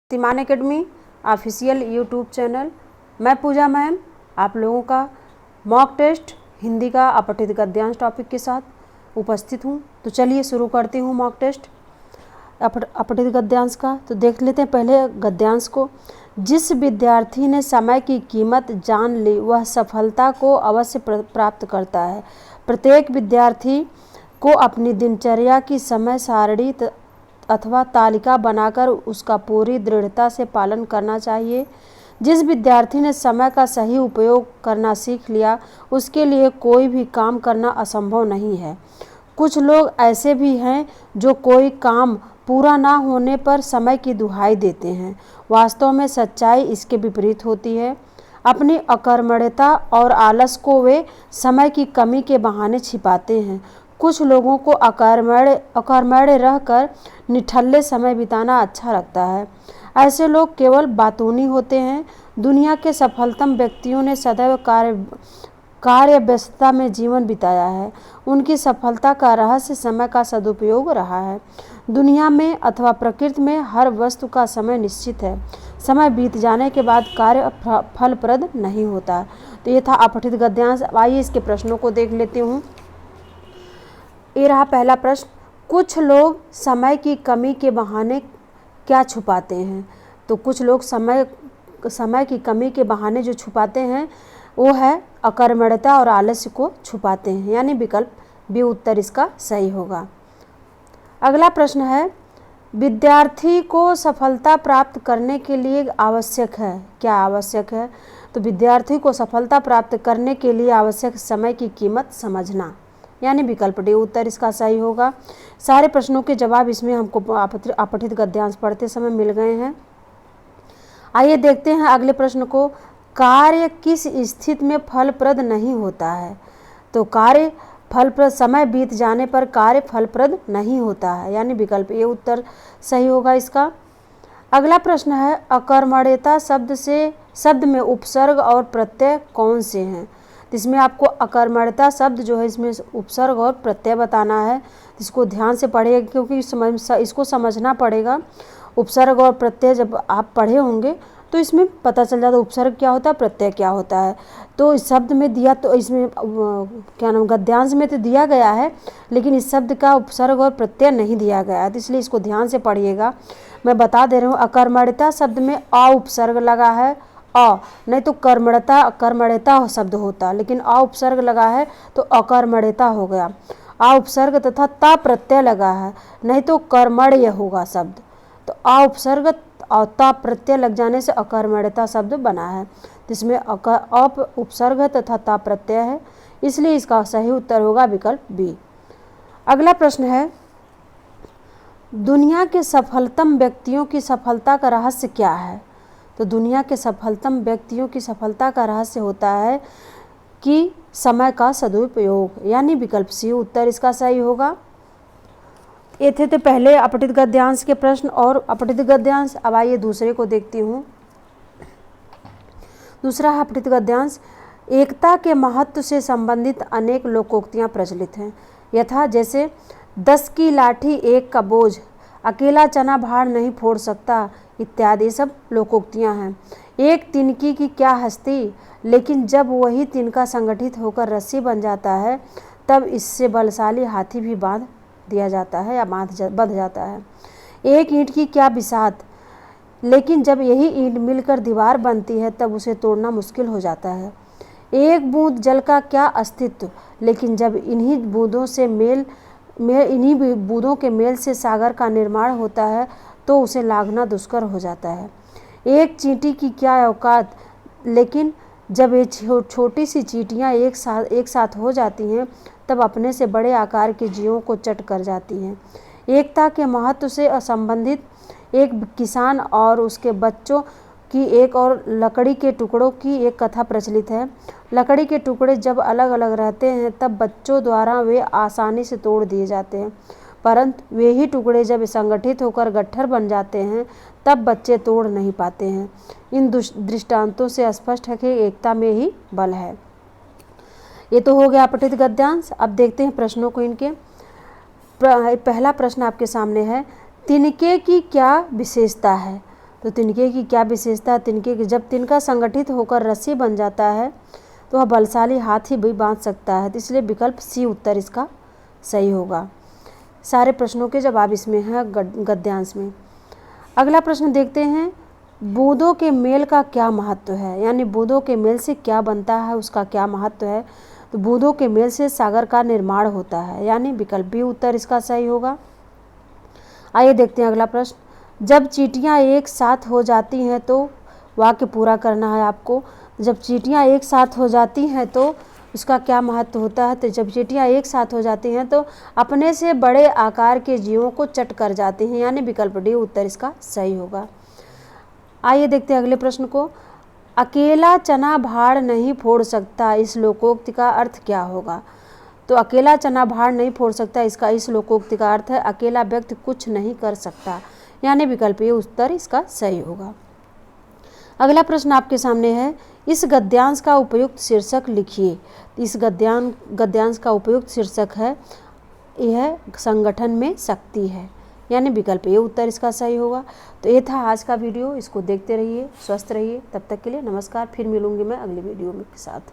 Shaktimaan academy official YouTube channel. मैं पूजा ma'am आप लोगों का मॉक टेस्ट हिंदी का अपठित गद्यांश टॉपिक के साथ उपस्थित हूँ। तो चलिए शुरू करती हूँ मॉक टेस्ट अपठित गद्यांश का। तो देख लेते हैं पहले गद्यांश को। जिस विद्यार्थी ने समय की कीमत जान ली वह सफलता को अवश्य प्राप्त करता है। प्रत्येक विद्यार्थी को अपनी दिनचर्या की समय सारणी अथवा तालिका बनाकर उसका पूरी दृढ़ता से पालन करना चाहिए। जिस विद्यार्थी ने समय का सही उपयोग करना सीख लिया उसके लिए कोई भी काम करना असंभव नहीं है। कुछ लोग ऐसे भी हैं जो कोई काम पूरा ना होने पर समय की दुहाई देते हैं। वास्तव में सच्चाई इसके विपरीत होती है। अपनी अकर्मण्यता और आलस को वे समय की कमी के बहाने छिपाते हैं। कुछ लोगों को अकर्मण्य रहकर निठल्ले समय बिताना अच्छा लगता है। ऐसे लोग केवल बातूनी होते हैं। दुनिया के सफलतम व्यक्तियों ने सदैव कार्य व्यस्तता में जीवन बिताया है। उनकी सफलता का रहस्य समय का सदुपयोग रहा है। दुनिया में अथवा प्रकृति में हर वस्तु का समय निश्चित है। समय बीत जाने के बाद कार्य फलप्रद नहीं होता। तो ये था अपठित गद्यांश। आइए इसके प्रश्नों को देख लेती हूँ। ये रहा पहला प्रश्न। कुछ लोग समय की कमी के बहाने क्या छुपाते हैं? तो कुछ लोग समय की कमी के बहाने जो छुपाते हैं वो है अकर्मण्यता और आलस्य को छुपाते हैं, यानी विकल्प बी उत्तर इसका सही होगा। अगला प्रश्न है, विद्यार्थी को सफलता प्राप्त करने के लिए आवश्यक है। क्या आवश्यक है? तो विद्यार्थी को सफलता प्राप्त करने के लिए आवश्यक समय की कीमत समझना, यानी विकल्प डी उत्तर इसका सही होगा। सारे प्रश्नों के जवाब इसमें हमको अपठित गद्यांश पढ़ते समय मिल गए हैं। आइए देखते हैं अगले प्रश्न को। कार्य किस स्थिति में फलप्रद नहीं होता है? तो कार्य फलप्रद, समय बीत जाने पर कार्य फलप्रद नहीं होता है, यानी विकल्प ए उत्तर सही होगा इसका। अगला प्रश्न है, अकर्मण्यता शब्द में उपसर्ग और प्रत्यय कौन से हैं? इसमें आपको अकर्मण्यता शब्द जो है इसमें उपसर्ग और प्रत्यय बताना है। इसको ध्यान से पढ़िएगा क्योंकि इसको समझना पड़ेगा। उपसर्ग और प्रत्यय जब आप पढ़े होंगे तो इसमें पता चल जाता है उपसर्ग क्या होता है, प्रत्यय क्या होता है। तो इस शब्द में दिया, तो इसमें क्या नाम गद्यांश में तो दिया गया है, लेकिन इस शब्द का उपसर्ग और प्रत्यय नहीं दिया गया है, तो इसलिए इसको ध्यान से पढ़िएगा। मैं बता दे रही हूँ, अकर्मण्यता शब्द में अ उपसर्ग लगा है, नहीं तो कर्मण्यता शब्द होता, लेकिन अ उपसर्ग लगा है तो अकर्मण्यता हो गया। अ उपसर्ग तथा ता प्रत्यय लगा है, नहीं तो कर्मण्य होगा शब्द। तो अ उपसर्ग और ता प्रत्यय लग जाने से अकर्मण्यता शब्द बना है, जिसमें अ उपसर्ग तथा ता प्रत्यय है, इसलिए इसका सही उत्तर होगा विकल्प बी। अगला प्रश्न है, दुनिया के सफलतम व्यक्तियों की सफलता का रहस्य क्या है? तो दुनिया के सफलतम व्यक्तियों की सफलता का रहस्य होता है कि समय का सदुपयोग, यानी विकल्प सी उत्तर इसका सही होगा। ये थे तो पहले अपठित गद्यांश के प्रश्न और अपठित गद्यांश। अब आइए दूसरे को देखती हूँ। दूसरा है अपठित गद्यांश। एकता के महत्व से संबंधित अनेक लोकोक्तियाँ प्रचलित हैं, यथा जैसे 10 की लाठी 1 का बोझ, अकेला चना भार नहीं फोड़ सकता इत्यादि सब लोकोक्तियाँ हैं। एक तिनकी की क्या हस्ती, लेकिन जब वही तिनका संगठित होकर रस्सी बन जाता है तब इससे बलशाली हाथी भी बांध दिया जाता है या बंध जाता है। एक ईंट की क्या बिसात, लेकिन जब यही ईंट मिलकर दीवार बनती है तब उसे तोड़ना मुश्किल हो जाता है। एक बूंद जल का क्या अस्तित्व, लेकिन जब इन्हीं बूंदों के मेल से सागर का निर्माण होता है तो उसे लांघना दुष्कर हो जाता है। एक चींटी की क्या औकात, लेकिन जब ये छोटी सी चींटियाँ एक साथ हो जाती हैं तब अपने से बड़े आकार के जीवों को चट कर जाती हैं। एकता के महत्व से असंबंधित एक किसान और उसके बच्चों की एक और लकड़ी के टुकड़ों की एक कथा प्रचलित है। लकड़ी के टुकड़े जब अलग अलग रहते हैं तब बच्चों द्वारा वे आसानी से तोड़ दिए जाते हैं, परंतु वे ही टुकड़े जब संगठित होकर गट्ठर बन जाते हैं तब बच्चे तोड़ नहीं पाते हैं। इन दृष्टांतों से स्पष्ट है कि एकता में ही बल है। ये तो हो गया अपठित गद्यांश। अब देखते हैं प्रश्नों को इनके। पहला प्रश्न आपके सामने है, तिनके की क्या विशेषता है? तो तिनके की क्या विशेषता है? तिनके की जब तिनका संगठित होकर रस्सी बन जाता है तो वह बलशाली हाथी भी बांध सकता है। तो इसलिए विकल्प सी उत्तर इसका सही होगा। सारे प्रश्नों के जवाब इसमें है गद्यांश में। अगला प्रश्न देखते हैं, बूंदों के मेल का क्या महत्व है? यानी बूंदों के मेल से क्या बनता है, उसका क्या महत्व है? तो बूंदों के मेल से सागर का निर्माण होता है, यानी विकल्प बी उत्तर इसका सही होगा। आइए देखते हैं अगला प्रश्न, जब चींटियां एक साथ हो जाती हैं तो वाक्य पूरा करना है आपको। जब चींटियां एक साथ हो जाती हैं तो उसका क्या महत्व होता है? तो जब चींटियां एक साथ हो जाती हैं तो अपने से बड़े आकार के जीवों को चट कर जाती हैं, यानी विकल्प डी उत्तर इसका सही होगा। आइए देखते हैं अगले प्रश्न को, अकेला चना भाड़ नहीं फोड़ सकता, इस लोकोक्ति का अर्थ क्या होगा? तो अकेला चना भाड़ नहीं फोड़ सकता, इसका इस लोकोक्ति का अर्थ है अकेला व्यक्ति कुछ नहीं कर सकता, यानी विकल्प ए उत्तर इसका सही होगा। अगला प्रश्न आपके सामने है, इस गद्यांश का उपयुक्त शीर्षक लिखिए। इस गद्यांश का उपयुक्त शीर्षक है यह संगठन में शक्ति है, यानी विकल्प ए उत्तर इसका सही होगा। तो ये था आज का वीडियो, इसको देखते रहिए, स्वस्थ रहिए। तब तक के लिए नमस्कार, फिर मिलूंगी मैं अगली वीडियो के साथ।